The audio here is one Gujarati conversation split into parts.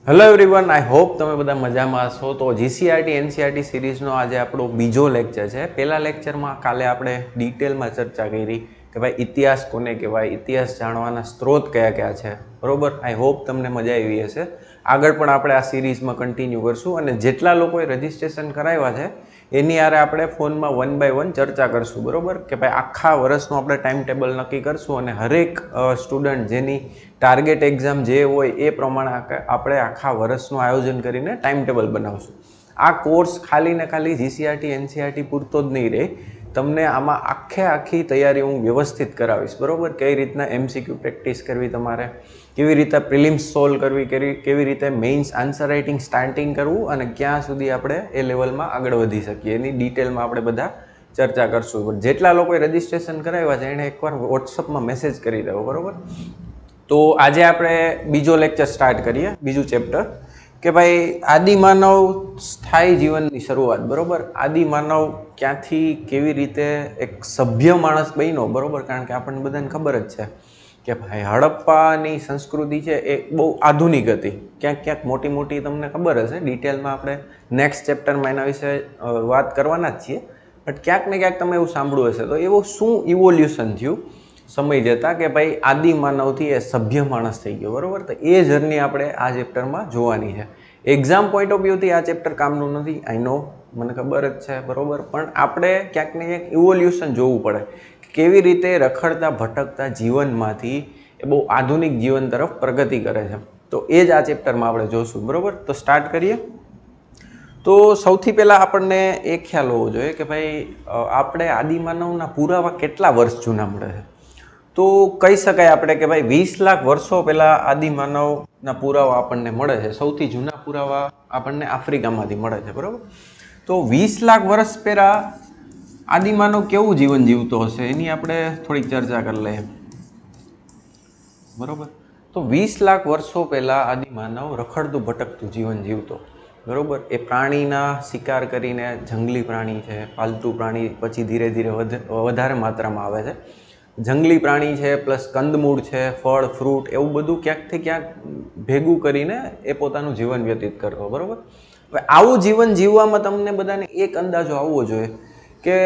હેલો એવરીવન, આઈ હોપ તમે બધા મજામાં છો. તો જીસીઆરટી એનસીઆરટી સિરીઝનો આજે આપણો બીજો લેક્ચર છે. પહેલા લેક્ચરમાં કાલે આપણે ડિટેલમાં ચર્ચા કરી કે ભાઈ ઇતિહાસ કોને કહેવાય, ઇતિહાસ જાણવાના સ્ત્રોત કયા કયા છે. બરોબર, આઈ હોપ તમને મજા આવી હશે. આગળ પણ આપણે આ સિરીઝમાં કન્ટિન્યુ કરશું અને જેટલા લોકોએ રજિસ્ટ્રેશન કરાવ્યા છે એની આરે આપણે ફોનમાં 1 by 1 ચર્ચા કરશું. બરોબર કે ભાઈ આખા વર્ષનું આપણે ટાઈમ ટેબલ નક્કી કરશું અને હરેક સ્ટુડન્ટ જેની ટાર્ગેટ એક્ઝામ જે હોય એ પ્રમાણે આપણે આખા વર્ષનું આયોજન કરીને ટાઈમ ટેબલ બનાવશું. આ કોર્સ ખાલી ને ખાલી જીસીઆરટી એનસીઆરટી પૂરતો જ નહીં રહે, તમને આમાં આખી તૈયારી હું વ્યવસ્થિત કરાવીશ. બરાબર, કઈ રીતના એમસીક્યુ પ્રેક્ટિસ કરવી તમારે, કેવી રીતે પ્રિલિમ્સ સોલ્વ કરવી, કેવી રીતે મેઇન્સ આન્સર રાઇટિંગ સ્ટાર્ટિંગ કરવું અને ક્યાં સુધી આપણે એ લેવલમાં આગળ વધી શકીએ એની ડિટેલમાં આપણે બધા ચર્ચા કરશું. જેટલા લોકોએ રજિસ્ટ્રેશન કરાવ્યા છે એણે એકવાર વોટ્સઅપમાં મેસેજ કરી દેવો. બરાબર, તો આજે આપણે બીજો લેક્ચર સ્ટાર્ટ કરીએ, બીજું ચેપ્ટર કે ભાઈ આદિમાનવ સ્થાયી જીવનની શરૂઆત. બરાબર, આદિમાનવ ક્યાંથી કેવી રીતે એક સભ્ય માણસ બન્યો. બરાબર, કારણ કે આપણને બધાને ખબર જ છે કે ભાઈ હડપ્પાની સંસ્કૃતિ છે એ બહુ આધુનિક હતી. ક્યાંક મોટી તમને ખબર હશે, ડિટેલમાં આપણે નેક્સ્ટ ચેપ્ટરમાં એના વિશે વાત કરવાના જ છીએ. બટ ક્યાંક ને ક્યાંક તમે એવું સાંભળ્યું હશે. તો એવું શું ઇવોલ્યુશન થયું સમય જતા કે ભાઈ આદિમાનવથી એ સભ્ય માણસ થઈ ગયો. બરાબર, તો એ જર્ની આપણે આ ચેપ્ટરમાં જોવાની છે. એક્ઝામ પોઈન્ટ ઓફ વ્યૂથી આ ચેપ્ટર કામનું નથી, આઈ નો, મને ખબર જ છે. બરાબર, પણ આપણે ક્યાંક ને ક્યાંક ઇવોલ્યુશન જોવું પડે, કેવી રીતે રખડતા ભટકતા જીવનમાંથી એ બહુ આધુનિક જીવન તરફ પ્રગતિ કરે છે. તો એ જ આ ચેપ્ટરમાં આપણે જોશું. બરાબર, તો સ્ટાર્ટ કરીએ. તો સૌથી પહેલાં આપણને એ ખ્યાલ હોવો જોઈએ કે ભાઈ આપણે આદિમાનવના પુરાવા કેટલા વર્ષ જૂના મળે છે. તો કહી શકાય આપણે કે ભાઈ 20 લાખ વર્ષો પહેલાં આદિમાનવના પુરાવા આપણને મળે છે. સૌથી જૂના પુરાવા આપણને આફ્રિકામાંથી મળે છે. બરાબર, તો 20 લાખ વર્ષ પહેલાં આદિમાનવ કેવું જીવન જીવતો હશે એની આપણે થોડીક ચર્ચા કરી લઈએ. બરાબર, તો 20 લાખ વર્ષો પહેલાં આદિમાનવ રખડતું ભટકતું જીવન જીવતો. બરાબર, એ પ્રાણીના શિકાર કરીને, જંગલી પ્રાણી છે, પાલતુ પ્રાણી પછી ધીરે ધીરે વધારે માત્રામાં આવે છે. જંગલી પ્રાણી છે પ્લસ કંદમૂળ છે, ફળ ફ્રૂટ એવું બધું ક્યાંકથી ક્યાંક ભેગું કરીને એ પોતાનું જીવન વ્યતીત કરતો. બરાબર, હવે આવું જીવન જીવવામાં તમને બધાને એક અંદાજો આવવો જોઈએ કે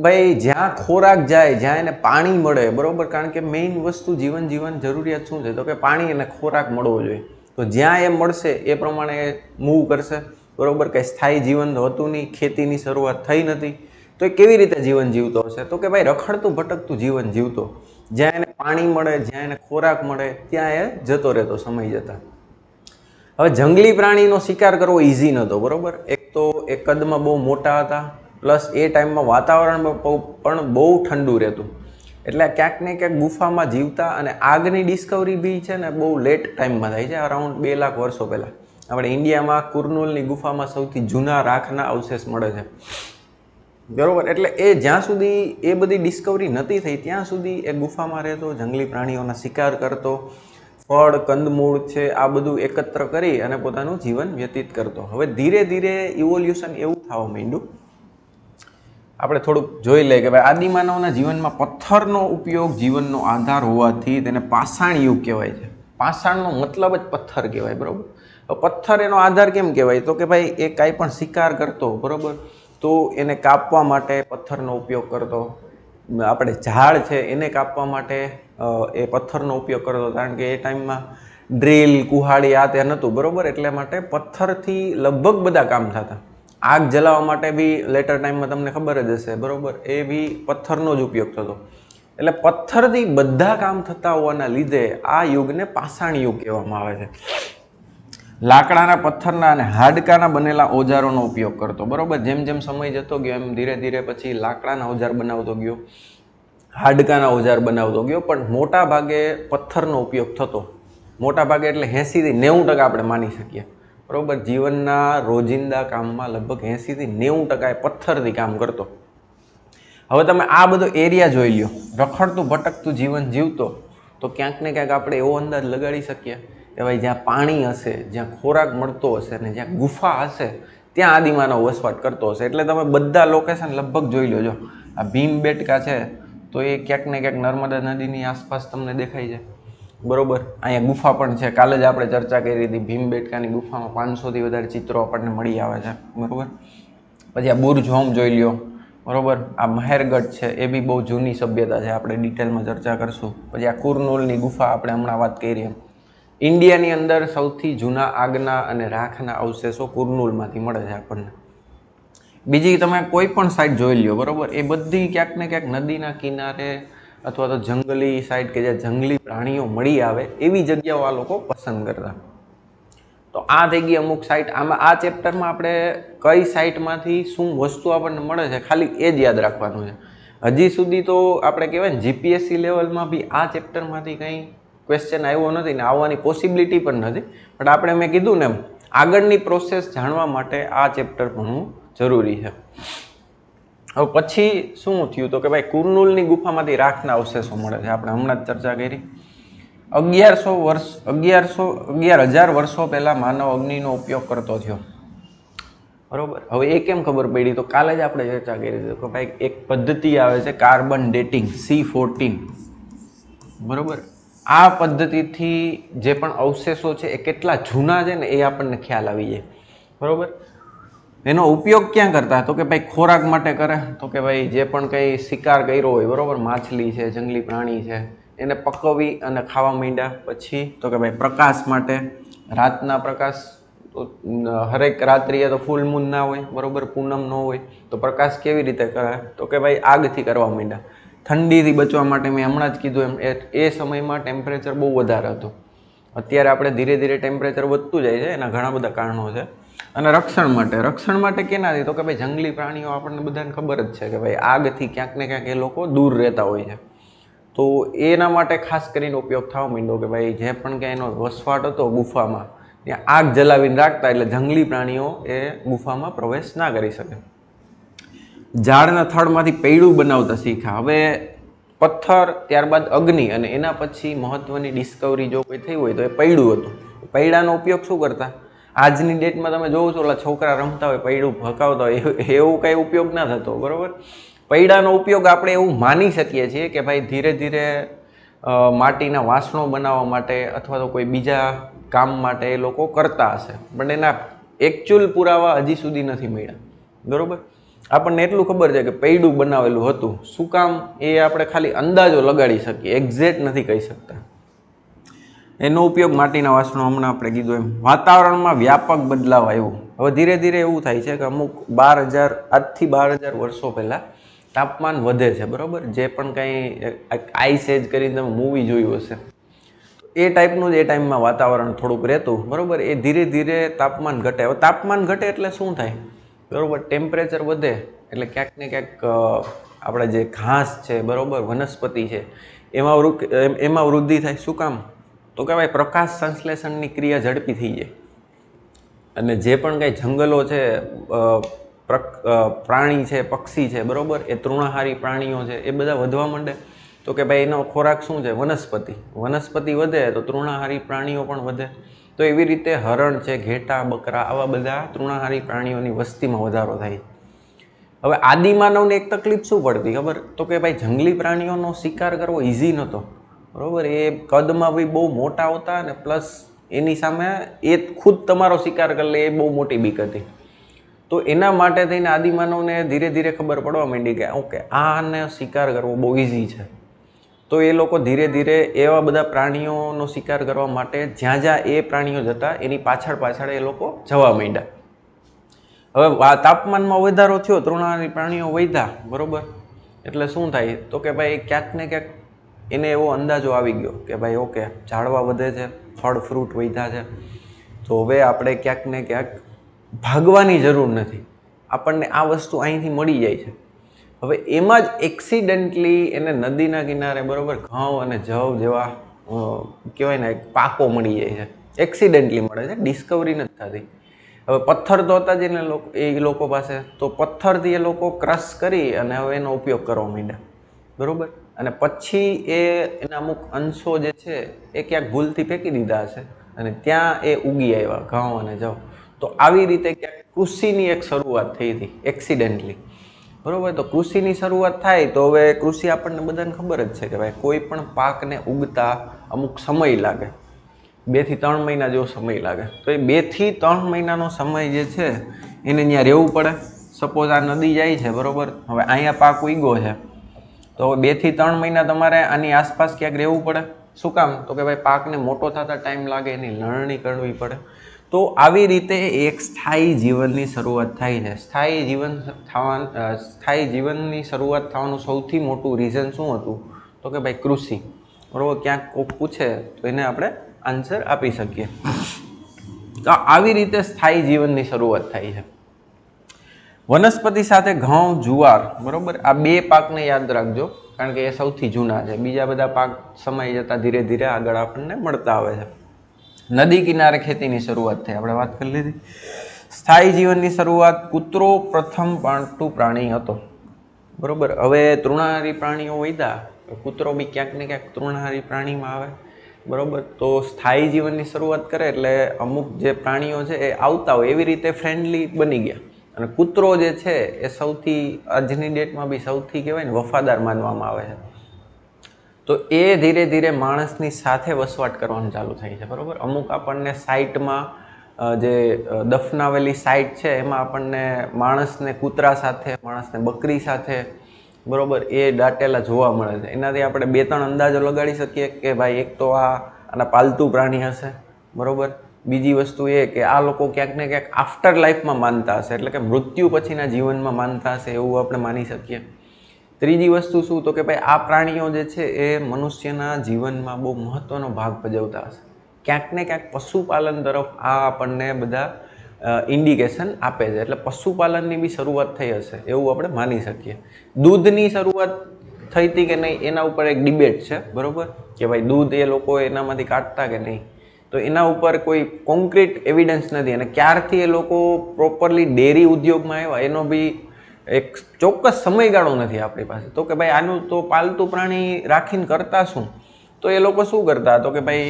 ભાઈ જ્યાં ખોરાક જાય, જ્યાં એને પાણી મળે. બરાબર, કારણ કે મેઇન વસ્તુ જીવન જરૂરિયાત શું છે તો કે પાણી અને ખોરાક મળવો જોઈએ. તો જ્યાં એ મળશે એ પ્રમાણે એ મૂવ કરશે. બરાબર, કંઈ સ્થાયી જીવન હતું નહીં, ખેતીની શરૂઆત થઈ નથી, તો એ કેવી રીતે જીવન જીવતો હશે તો કે ભાઈ રખડતું ભટકતું જીવન જીવતો. જ્યાં એને પાણી મળે, જ્યાં એને ખોરાક મળે ત્યાં એ જતો રહેતો સમય જતાં. હવે જંગલી પ્રાણીનો શિકાર કરવો ઇઝી નહોતો. બરાબર, એક તો એ કદમાં બહુ મોટા હતા, પ્લસ એ ટાઈમમાં વાતાવરણ પણ બહુ ઠંડુ રહેતું. એટલે ક્યાંક ને ક્યાંક ગુફામાં જીવતા. અને આગની ડિસ્કવરી બી છે ને બહુ લેટ ટાઈમમાં થાય છે, અરાઉન્ડ 2 લાખ વર્ષો પહેલાં. આપણે ઇન્ડિયામાં કુર્નુલની ગુફામાં સૌથી જૂના રાખના અવશેષ મળે છે. બરાબર, એટલે એ જ્યાં સુધી એ બધી ડિસ્કવરી નથી થઈ ત્યાં સુધી એ ગુફામાં રહેતો, જંગલી પ્રાણીઓના શિકાર કરતો, ફળ કંદમૂળ છે આ બધું એકત્ર કરી અને પોતાનું જીવન વ્યતીત કરતો. હવે ધીરે ધીરે ઇવોલ્યુશન એવું થવા માંડ્યું. આપણે થોડુંક જોઈ લઈએ કે ભાઈ આદિમાનવના જીવનમાં પથ્થરનો ઉપયોગ જીવનનો આધાર હોવાથી તેને પાષાણ યુગ કહેવાય છે. પાષાણનો મતલબ જ પથ્થર કહેવાય. બરાબર, પથ્થર એનો આધાર કેમ કહેવાય તો કે ભાઈ એ કાંઈ પણ શિકાર કરતો, બરાબર, તો એને કાપવા માટે પથ્થરનો ઉપયોગ કરતો. આપણે ઝાડ છે એને કાપવા માટે એ પથ્થરનો ઉપયોગ કરતો, કારણ કે એ ટાઈમમાં ડ્રીલ, કુહાડી આ તે નહોતું. બરાબર, એટલે માટે પથ્થરથી લગભગ બધા કામ થતા. આગ જલાવવા માટે બી લેટર ટાઈમમાં તમને ખબર જ હશે. બરાબર, એ બી પથ્થરનો જ ઉપયોગ થતો. એટલે પથ્થરથી બધા કામ થતા હોવાના લીધે આ યુગને પાષાણ યુગ કહેવામાં આવે છે. લાકડાના, પથ્થરના અને હાડકાના બનેલા ઓજારોનો ઉપયોગ કરતો. બરાબર, જેમ જેમ સમય જતો ગયો એમ ધીરે ધીરે પછી લાકડાના ઓજાર બનાવતો ગયો, હાડકાના ઓજાર બનાવતો ગયો, પણ મોટા ભાગે પથ્થરનો ઉપયોગ થતો. મોટા ભાગે એટલે 80 થી 90% આપણે માની શકીએ. બરાબર, જીવનના રોજિંદા કામમાં લગભગ 80 થી 90% એ પથ્થરથી કામ કરતો. હવે તમે આ બધો એરિયા જોઈ લ્યો, રખડતું ભટકતું જીવન જીવતો, તો ક્યાંક ને ક્યાંક આપણે એવો અંદાજ લગાડી શકીએ કે ભાઈ જ્યાં પાણી હશે, જ્યાં ખોરાક મળતો હશે અને જ્યાં ગુફા હશે ત્યાં આદિમાનવ વસવાટ કરતો હશે. એટલે તમે બધા લોકેશન લગભગ જોઈ લો. જો આ ભીમબેટકા છે તો એ ક્યાંક ને ક્યાંક નર્મદા નદીની આસપાસ તમને દેખાય છે. બરોબર, અહીંયા ગુફા પણ છે. કાલે જ આપણે ચર્ચા કરી હતી, ભીમબેટકાની ગુફામાં 500થી વધારે ચિત્રો આપણને મળી આવે છે. બરોબર, પછી આ બુર્જ હોમ જોઈ લ્યો. બરોબર, આ મહેરગઢ છે, એ બી બહુ જૂની સભ્યતા છે, આપણે ડિટેલમાં ચર્ચા કરશું. પછી આ કુરનુલની ગુફા આપણે હમણાં વાત કરી એમ. ઇન્ડિયાની અંદર સૌથી જૂના આગના અને રાખના અવશેષો કુરનુલમાંથી મળે છે આપણને. બીજી તમે કોઈ પણ સાઇટ જોઈ લ્યો, બરોબર, એ બધી ક્યાંક ને ક્યાંક નદીના કિનારે અથવા તો જંગલી સાઇટ કે જ્યાં જંગલી પ્રાણીઓ મળી આવે એવી જગ્યાઓ આ લોકો પસંદ કરતા. તો આ થઈ ગઈ અમુક સાઇટ. આમાં આ ચેપ્ટરમાં આપણે કઈ સાઇટમાંથી શું વસ્તુ આપણને મળે છે ખાલી એ જ યાદ રાખવાનું છે. હજી સુધી તો આપણે કહેવાય ને જીપીએસસી લેવલમાં બી આ ચેપ્ટરમાંથી કંઈ ક્વેશ્ચન આવ્યો નથી ને આવવાની પોસિબિલિટી પણ નથી. પણ આપણે મેં કીધું ને એમ આગળની પ્રોસેસ જાણવા માટે આ ચેપ્ટર ભણવું જરૂરી છે. હવે પછી શું થયું તો કે ભાઈ કુરનુલની ગુફામાંથી રાખના અવશેષો મળે છે. આપણે હમણાં જ ચર્ચા કરી. 11,000 વર્ષો પહેલા માનવ અગ્નિનો ઉપયોગ કરતો થયો. બરોબર, હવે એ કેમ ખબર પડી તો કાલે જ આપણે ચર્ચા કરી હતી કે ભાઈ એક પદ્ધતિ આવે છે કાર્બન ડેટિંગ C14. બરોબર, આ પદ્ધતિથી જે પણ અવશેષો છે એ કેટલા જૂના છે ને એ આપણને ખ્યાલ આવી જાય. બરોબર, એનો ઉપયોગ ક્યાં કરતા તો કે ભાઈ ખોરાક માટે કરે. તો કે ભાઈ જે પણ કંઈ શિકાર કર્યો હોય, બરોબર, માછલી છે, જંગલી પ્રાણી છે, એને પકવી અને ખાવા માંડ્યા. પછી તો કે ભાઈ પ્રકાશ માટે, રાતના પ્રકાશ, હરેક રાત્રિએ તો ફૂલ મૂન ના હોય, બરોબર, પૂનમ ન હોય, તો પ્રકાશ કેવી રીતે કરે તો કે ભાઈ આગથી કરવા માંડ્યા. ઠંડીથી બચવા માટે મેં હમણાં જ કીધું એમ એ સમયમાં ટેમ્પરેચર બહુ વધારે હતું. અત્યારે આપણે ધીરે ધીરે ટેમ્પરેચર વધતું જાય છે, એના ઘણા બધા કારણો છે. અને રક્ષણ માટે કેનાથી તો કે ભાઈ જંગલી પ્રાણીઓ આપણને બધાને ખબર જ છે કે ભાઈ આગથી ક્યાંક ને ક્યાંક એ લોકો દૂર રહેતા હોય છે. તો એના માટે ખાસ કરીને ઉપયોગ થવા માંડ્યો કે ભાઈ જે પણ ક્યાંય એનો વસવાટ હતો ગુફામાં ત્યાં આગ જલાવીને રાખતા એટલે જંગલી પ્રાણીઓ એ ગુફામાં પ્રવેશ ના કરી શકે. ઝાડના થડમાંથી પૈડું બનાવતા શીખ્યા. હવે પથ્થર, ત્યારબાદ અગ્નિ અને એના પછી મહત્વની ડિસ્કવરી જો કોઈ થઈ હોય તો એ પૈડું હતું. પૈડાનો ઉપયોગ શું કરતા? આજની ડેટમાં તમે જોવો છો ઓલા છોકરા રમતા હોય પૈડું ભકાવતા હોય એવું કંઈ ઉપયોગ ના થતો. બરાબર, પૈડાનો ઉપયોગ આપણે એવું માની શકીએ છીએ કે ભાઈ ધીરે ધીરે માટીના વાસણો બનાવવા માટે અથવા તો કોઈ બીજા કામ માટે એ લોકો કરતા હશે, પણ એના એકચ્યુઅલ પુરાવા હજી સુધી નથી મળ્યા. બરાબર, આપણને એટલું ખબર છે કે પૈડું બનાવેલું હતું. શું કામ એ આપણે ખાલી અંદાજો લગાડી શકીએ, એક્ઝેક્ટ નથી કહી શકતા. એનો ઉપયોગ માટીના વાસણો હમણાં આપણે કીધું એમ. વાતાવરણમાં વ્યાપક બદલાવ આવ્યો. હવે ધીરે ધીરે એવું થાય છે કે અમુક 12,000 વર્ષો પહેલાં તાપમાન વધે છે. બરાબર, જે પણ કંઈ આઈસ એજ કરીને તમે મૂવી જોયું હશે એ ટાઈપનું જ એ ટાઈમમાં વાતાવરણ થોડુંક રહેતું. બરાબર, એ ધીરે ધીરે તાપમાન ઘટે. હવે તાપમાન ઘટે એટલે શું થાય? બરાબર, ટેમ્પરેચર વધે એટલે ક્યાંક ને ક્યાંક આપણે જે ઘાસ છે, બરાબર, વનસ્પતિ છે, એમાં વૃદ્ધિ થાય. શું કામ તો કે ભાઈ પ્રકાશ સંશ્લેષણની ક્રિયા ઝડપી થઈ જાય અને જે પણ કંઈ જંગલો છે, પ્રાણી છે, પક્ષી છે, બરાબર, એ તૃણાહારી પ્રાણીઓ છે, એ બધા વધવા માંડે. તો કે ભાઈ એનો ખોરાક શું છે? વનસ્પતિ વધે તો તૃણાહારી પ્રાણીઓ પણ વધે. તો એવી રીતે હરણ છે, ઘેટા, બકરા, આવા બધા તૃણાહારી પ્રાણીઓની વસ્તીમાં વધારો થાય. હવે આદિમાનવને એક તકલીફ શું પડતી ખબર? તો કે ભાઈ જંગલી પ્રાણીઓનો શિકાર કરવો ઇઝી નહોતો. બરાબર, એ કદમાં બી બહુ મોટા હોતા અને પ્લસ એની સામે એ ખુદ તમારો શિકાર કરી લે એ બહુ મોટી બીક હતી. તો એના માટે થઈને આદિમાનવને ધીરે ધીરે ખબર પડવા માંડી કે ઓકે આને શિકાર કરવો બહુ ઇઝી છે. તો એ લોકો ધીરે ધીરે એવા બધા પ્રાણીઓનો શિકાર કરવા માટે જ્યાં જ્યાં એ પ્રાણીઓ જતા એની પાછળ પાછળ એ લોકો જવા માંડ્યા. હવે તાપમાનમાં વધારો થયો, તૃણાહારી પ્રાણીઓ વધ્યા. બરાબર, એટલે શું થાય તો કે ભાઈ ક્યાંક ને ક્યાંક એને એવો અંદાજો આવી ગયો કે ભાઈ ઓકે ઝાડવા વધે છે, ફળ ફ્રૂટ વધ્યા છે, તો હવે આપણે ક્યાંક ને ક્યાંક ભાગવાની જરૂર નથી, આપણને આ વસ્તુ અહીંથી મળી જાય છે. હવે એમાં જ એક્સિડન્ટલી એને નદીના કિનારે, બરાબર, ઘઉં અને જવ જેવા કહેવાય ને પાકો મળી જાય છે. એક્સિડન્ટલી મળે છે, ડિસ્કવરી નથી થતી. હવે પથ્થર તો હતા જ એ લોકો પાસે, તો પથ્થરથી એ લોકો ક્રશ કરી અને હવે એનો ઉપયોગ કરવા માંડ્યા. બરાબર, અને પછી એના અમુક અંશો જે છે એ ક્યાંક ભૂલથી ફેંકી દીધા હશે અને ત્યાં એ ઉગી આવ્યા ઘઉં અને જવ. તો આવી રીતે ક્યાંક કૃષિની એક શરૂઆત થઈ હતી એક્સિડન્ટલી. બરાબર. તો કૃષિની શરૂઆત થાય તો હવે કૃષિ આપણને બધાને ખબર જ છે કે ભાઈ કોઈ પણ પાકને ઉગતા અમુક સમય લાગે, 2 થી 3 મહિના જેવો સમય લાગે. તો એ 2 થી 3 મહિનાનો સમય જે છે એને ત્યાં રહેવું પડે. સપોઝ આ નદી જાય છે, બરાબર, હવે અહીંયા પાક ઉગ્યો છે, તો 2 થી 3 મહિના તમારે આની આસપાસ ક્યાંક રહેવું પડે. શું કામ? તો કે ભાઈ પાકને મોટો થતા ટાઈમ લાગે, એની લણણી કરવી પડે. તો આવી રીતે એક સ્થાયી જીવનની શરૂઆત થાય છે. સ્થાયી જીવનની શરૂઆત થવાનું સૌથી મોટું રીઝન શું હતું? તો કે ભાઈ કૃષિ. બરાબર. ક્યાંક કોઈક પૂછે તો એને આપણે આન્સર આપી શકીએ. તો આવી રીતે સ્થાયી જીવનની શરૂઆત થાય છે. વનસ્પતિ સાથે ઘઉં, જુવાર, બરાબર, આ 2 પાકને યાદ રાખજો, કારણ કે એ સૌથી જૂના છે. બીજા બધા પાક સમય જતાં ધીરે ધીરે આગળ આપણને મળતા આવે છે. નદી કિનારે ખેતીની શરૂઆત થઈ, આપણે વાત કરી લીધી. સ્થાયી જીવનની શરૂઆત, કૂતરો પ્રથમ પાળતું પ્રાણી હતો. બરાબર. હવે તૃણાહારી પ્રાણીઓ વધ્યા, કૂતરો બી ક્યાંક ને ક્યાંક તૃણાહારી પ્રાણીમાં આવે. બરાબર. તો સ્થાયી જીવનની શરૂઆત કરે એટલે અમુક જે પ્રાણીઓ છે એ આવતા હોય એવી રીતે ફ્રેન્ડલી બની ગયા. અને કૂતરો જે છે એ સૌથી આજની ડેટમાં બી સૌથી કહેવાય ને વફાદાર માનવામાં આવે છે. તો એ ધીરે ધીરે માણસની સાથે વસવાટ કરવાનું ચાલુ થાય છે. બરાબર. અમુક આપણને સાઇટમાં જે દફનાવેલી સાઇટ છે એમાં આપણને માણસને કૂતરા સાથે, માણસને બકરી સાથે, બરાબર, એ દાટેલા જોવા મળે છે. એનાથી આપણે 2-3 અંદાજો લગાડી શકીએ કે ભાઈ એક તો આના પાલતુ પ્રાણી હશે. બરાબર. બીજી વસ્તુ એ કે આ લોકો ક્યાંક ને ક્યાંક આફ્ટર લાઈફમાં માનતા હશે, એટલે કે મૃત્યુ પછીના જીવનમાં માનતા હશે એવું આપણે માની શકીએ. ત્રીજી વસ્તુ શું? તો કે ભાઈ આ પ્રાણીઓ જે છે એ મનુષ્યના જીવનમાં બહુ મહત્ત્વનો ભાગ ભજવતા હશે. ક્યાંક ને ક્યાંક પશુપાલન તરફ આ આપણને બધા ઇન્ડિકેશન આપે છે. એટલે પશુપાલનની બી શરૂઆત થઈ હશે એવું આપણે માની શકીએ. દૂધની શરૂઆત થઈ હતી કે નહીં એના ઉપર એક ડિબેટ છે. બરાબર. કે ભાઈ દૂધ એ લોકો એનામાંથી કાઢતા કે નહીં, તો એના ઉપર કોઈ કોન્ક્રીટ એવિડન્સ નથી. અને ક્યારથી એ લોકો પ્રોપરલી ડેરી ઉદ્યોગમાં આવ્યા એનો બી એક ચોક્કસ સમયગાળો નથી આપણી પાસે. તો કે ભાઈ આનું તો પાલતુ પ્રાણી રાખીને કરતા શું? તો એ લોકો શું કરતા? તો કે ભાઈ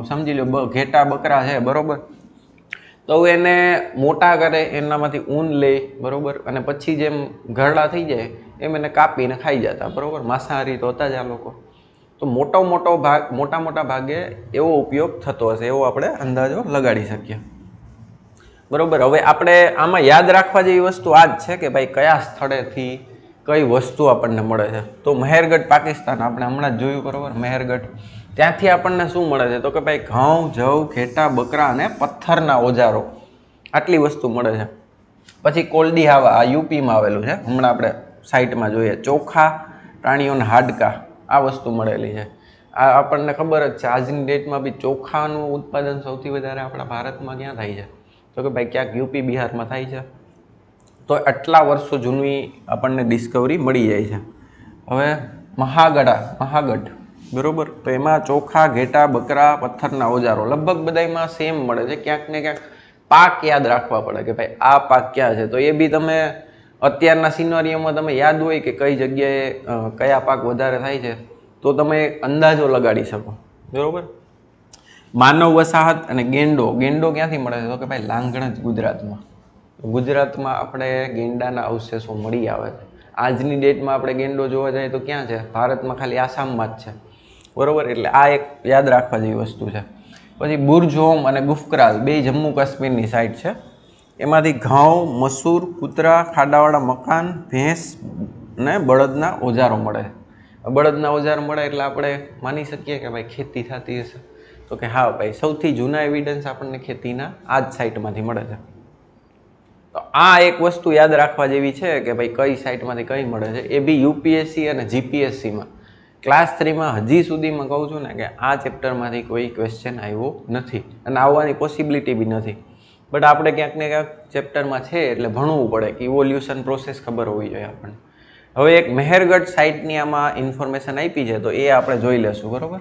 સમજી લો ઘેટા બકરા છે, બરાબર, તો એને મોટા કરે, એનામાંથી ઊન લે, બરાબર, અને પછી જેમ ઘરડા થઈ જાય એમ એને કાપીને ખાઈ જતા. બરાબર. માંસાહારી તો હતા જ આ લોકો. તો મોટા ભાગે એવો ઉપયોગ થતો હશે એવો આપણે અંદાજો લગાડી શકીએ. બરાબર. હવે આપણે આમાં યાદ રાખવા જેવી વસ્તુ આ જ છે કે ભાઈ કયા સ્થળેથી કઈ વસ્તુ આપણને મળે છે. તો મહેરગઢ પાકિસ્તાન આપણે હમણાં જ જોયું, બરાબર, મહેરગઢ, ત્યાંથી આપણને શું મળે છે? તો કે ભાઈ ઘઉં, જવ, ઘેટા, બકરા અને પથ્થરના ઓજારો, આટલી વસ્તુ મળે છે. પછી કોલડી હાવા, આ યુપીમાં આવેલું છે, હમણાં આપણે સાઇટમાં જોઈએ. ચોખા, પ્રાણીઓના હાડકાં, આ વસ્તુ મળેલી છે. આ આપણને ખબર જ છે આજની ડેટમાં બી ચોખાનું ઉત્પાદન સૌથી વધારે આપણા ભારતમાં ક્યાં થાય છે? તો કે ભાઈ ક્યાંક યુપી, બિહારમાં થાય છે. તો આટલા વર્ષો જૂની આપણને ડિસ્કવરી મળી જાય છે. હવે મહાગઢ, બરાબર, તો એમાં ચોખા, ઘેટા, બકરા, પથ્થરના ઓજારો લગભગ બધામાં સેમ મળે છે. ક્યાંક ને ક્યાંક પાક યાદ રાખવા પડે કે ભાઈ આ પાક ક્યાં છે. તો એ બી તમે અત્યારના સિનારીઓમાં તમે યાદ હોય કે કઈ જગ્યાએ કયા પાક વધારે થાય છે તો તમે અંદાજો લગાડી શકો. બરાબર. માનવ વસાહત અને ગેંડો ક્યાંથી મળે છે? તો કે ભાઈ લાંગણ જ ગુજરાતમાં આપણે ગેંડાના અવશેષો મળી આવે છે. આજની ડેટમાં આપણે ગેંડો જોવા જઈએ તો ક્યાં છે? ભારતમાં ખાલી આસામમાં જ છે. બરાબર. એટલે આ એક યાદ રાખવા જેવી વસ્તુ છે. પછી બુરજોમ અને ગુફકરાલ, 2 જમ્મુ કાશ્મીરની સાઇડ છે. એમાંથી ઘઉં, મસૂર, કૂતરા, ખાડાવાળા મકાન, ભેંસ અને બળદના ઓજારો મળે. બળદના ઓજારો મળે એટલે આપણે માની શકીએ કે ભાઈ ખેતી થતી હશે. તો કે હા ભાઈ સૌથી જૂના એવિડન્સ આપણને ખેતીના આ જ સાઇટમાંથી મળે છે. તો આ એક વસ્તુ યાદ રાખવા જેવી છે કે ભાઈ કઈ સાઇટમાંથી કઈ મળે છે. એ બી યુપીએસસી અને જીપીએસસીમાં ક્લાસ 3માં હજી સુધીમાં કહું છું ને કે આ ચેપ્ટરમાંથી કોઈ ક્વેશ્ચન આવ્યો નથી અને આવવાની પોસિબિલિટી બી નથી. બટ આપણે ક્યાંક ને ક્યાંક ચેપ્ટરમાં છે એટલે ભણવું પડે કે ઇવોલ્યુશન પ્રોસેસ ખબર હોવી જોઈએ આપણને. હવે એક મહેરગઢ સાઇટની આમાં ઇન્ફોર્મેશન આપી છે તો એ આપણે જોઈ લેશું. બરાબર.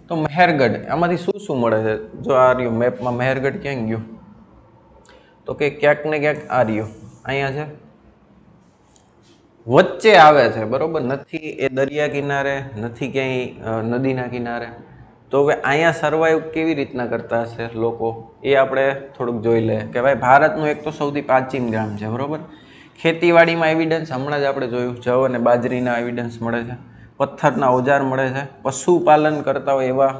તો મહેરગઢ આમાંથી શું મળે છે? જો આ રહ્યું મેપમાં મહેરગઢ ક્યાં ગયું? તો કે ક્યાંક ને ક્યાંક આ રહ્યું અહીંયા છે, વચ્ચે આવે છે. બરાબર. નથી એ દરિયા કિનારે, નથી ક્યાંય નદીના કિનારે. તો હવે અહીંયા સર્વાઈવ કેવી રીતના કરતા હશે લોકો એ આપણે થોડુંક જોઈ લે કે ભાઈ ભારતનું એક તો સૌથી પ્રાચીન ગામ છે. બરાબર. ખેતીવાડીમાં એવિડન્સ હમણાં જ આપણે જોયું, જવ અને બાજરીના એવિડન્સ મળે છે, પથ્થરના ઓજાર મળે છે, પશુપાલન કરતા હોય એવા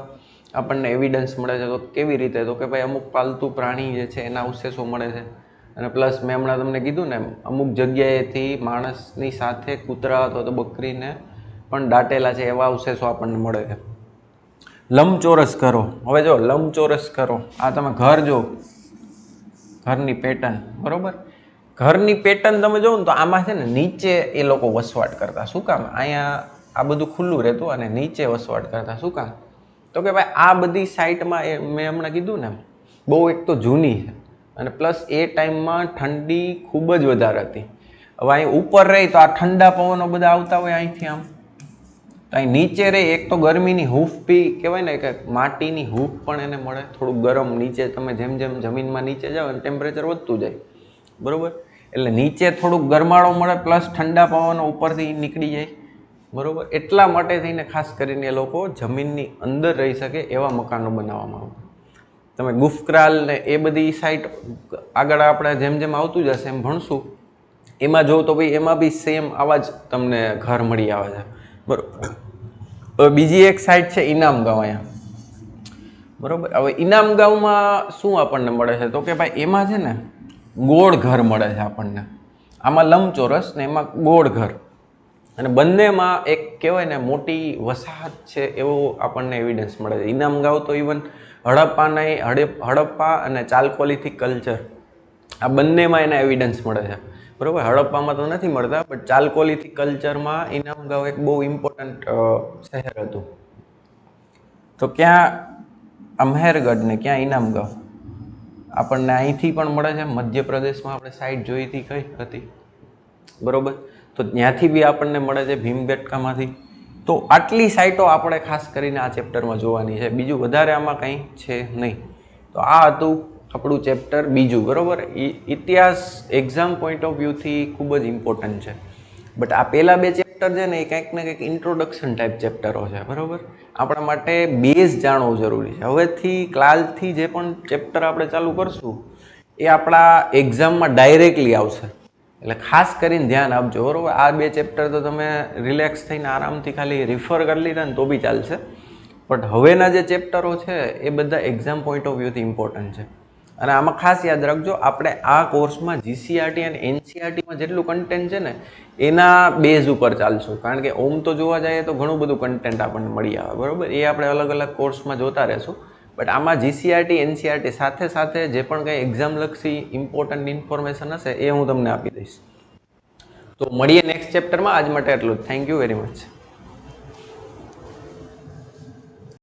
આપણને એવિડન્સ મળે છે. તો કેવી રીતે? તો કે ભાઈ અમુક પાલતુ પ્રાણી જે છે એના અવશેષો મળે છે, અને પ્લસ મેં હમણાં તમને કીધું ને અમુક જગ્યાએથી માણસની સાથે કૂતરા અથવા તો બકરીને પણ દાટેલા છે એવા અવશેષો આપણને મળે છે. લંબચોરસ ઘરો, હવે જો લંબચોરસ ઘરો, આ તમે ઘર જો, ઘરની પેટર્ન, બરોબર, ઘરની પેટર્ન તમે જોવો ને તો આમાં છે ને નીચે એ લોકો વસવાટ કરતા. શું કામ? અહીંયા આ બધું ખુલ્લું રહેતું અને નીચે વસવાટ કરતા. શું કામ? તો કે ભાઈ આ બધી સાઇટમાં મેં હમણાં કીધું ને બહુ એક તો જૂની છે, અને પ્લસ એ ટાઈમમાં ઠંડી ખૂબ જ વધારે હતી. હવે અહીં ઉપર રહી તો આ ઠંડા પવનો બધા આવતા હોય અહીંથી આમ, તો અહીં નીચે રહી એક તો ગરમીની હૂફ બી કહેવાય ને કે માટીની હૂફ પણ એને મળે, થોડુંક ગરમ નીચે તમે જેમ જેમ જમીનમાં નીચે જાઓ અને ટેમ્પરેચર વધતું જાય, બરાબર, એટલે નીચે થોડુંક ગરમાળો મળે, પ્લસ ઠંડા પવનો ઉપરથી નીકળી જાય, બરાબર. એટલા માટે થઈને ખાસ કરીને એ લોકો જમીનની અંદર રહી શકે એવા મકાનો બનાવવામાં આવતા. તમે ગુફક્રાલ ને એ બધી સાઇટ આગળ આપણે જેમ જેમ આવતું જશે એમ ભણશું, એમાં જોઉં તો ભાઈ એમાં બી સેમ આવા જ તમને ઘર મળી આવે છે, બરાબર. હવે બીજી એક સાઇટ છે ઇનામગાંવ અહીંયા, બરાબર. હવે ઇનામગાંવમાં શું આપણને મળે છે? તો કે ભાઈ એમાં છે ને ગોળ ઘર મળે છે આપણને. આમાં લંબચોરસ ને એમાં ગોળ ઘર, અને બંનેમાં એક કહેવાય ને મોટી વસાહત છે એવો આપણને એવિડન્સ મળે છે. ઇનામગાંવ તો ઇવન હડપ્પા અને ચાલકોલિથિક કલ્ચર આ બંનેમાં એના એવિડન્સ મળે છે, બરાબર. હડપ્પામાં તો નથી મળતા, બટ ચાલકોલિથિક કલ્ચરમાં ઇનામગાંવ એક બહુ ઇમ્પોર્ટન્ટ શહેર હતું. તો ક્યાં અમહેરગઢ ને ક્યાં ઇનામગાંવ આપણને અહીંથી પણ મળે છે. મધ્યપ્રદેશમાં આપણે સાઇટ જોઈ હતી કઈ હતી, બરાબર, તો ત્યાંથી બી આપણને મળે છે ભીમબેટકામાંથી. તો આટલી સાઇટો આપણે ખાસ કરીને આ ચેપ્ટરમાં જોવાની છે, બીજું વધારે આમાં કંઈ છે નહીં. તો આ હતું આપણું ચેપ્ટર બીજું, બરાબર. ઇતિહાસ એક્ઝામ પોઈન્ટ ઓફ વ્યૂથી ખૂબ જ ઇમ્પોર્ટન્ટ છે, બટ આ પહેલાં બે ચેપ્ટર છે ને એ કંઈક ને કંઈક ઇન્ટ્રોડક્શન ટાઈપ ચેપ્ટરો છે, બરાબર. આપણા માટે બેઝ જાણવું જરૂરી છે. હવેથી ક્લાસથી જે પણ ચેપ્ટર આપણે ચાલુ કરશું એ આપણા એક્ઝામમાં ડાયરેક્ટલી આવશે, એટલે ખાસ કરીને ધ્યાન આપજો, બરાબર. આ બે ચેપ્ટર તો તમે રિલેક્સ થઈને આરામથી ખાલી રિફર કરી લીધા ને તો બી ચાલશે, બટ હવેના જે ચેપ્ટરો છે એ બધા એક્ઝામ પોઈન્ટ ઓફ વ્યૂથી ઇમ્પોર્ટન્ટ છે. અને આમાં ખાસ યાદ રાખજો, આપણે આ કોર્સમાં જીસીઆરટી અને એનસીઆરટીમાં જેટલું કન્ટેન્ટ છે ને એના બેઝ ઉપર ચાલશું, કારણ કે ઓમ તો જોવા જઈએ તો ઘણું બધું કન્ટેન્ટ આપણને મળી આવે, બરાબર. એ આપણે અલગ અલગ કોર્સમાં જોતા રહેશું, બટ આમાં જીસીઆરટી એનસીઆરટી સાથે સાથે જે પણ કંઈ એક્ઝામલક્ષી ઇમ્પોર્ટન્ટ ઇન્ફોર્મેશન હશે એ હું તમને આપી દઈશ. તો મળીએ નેક્સ્ટ ચેપ્ટરમાં. આજ માટે એટલું જ. Thank you very much.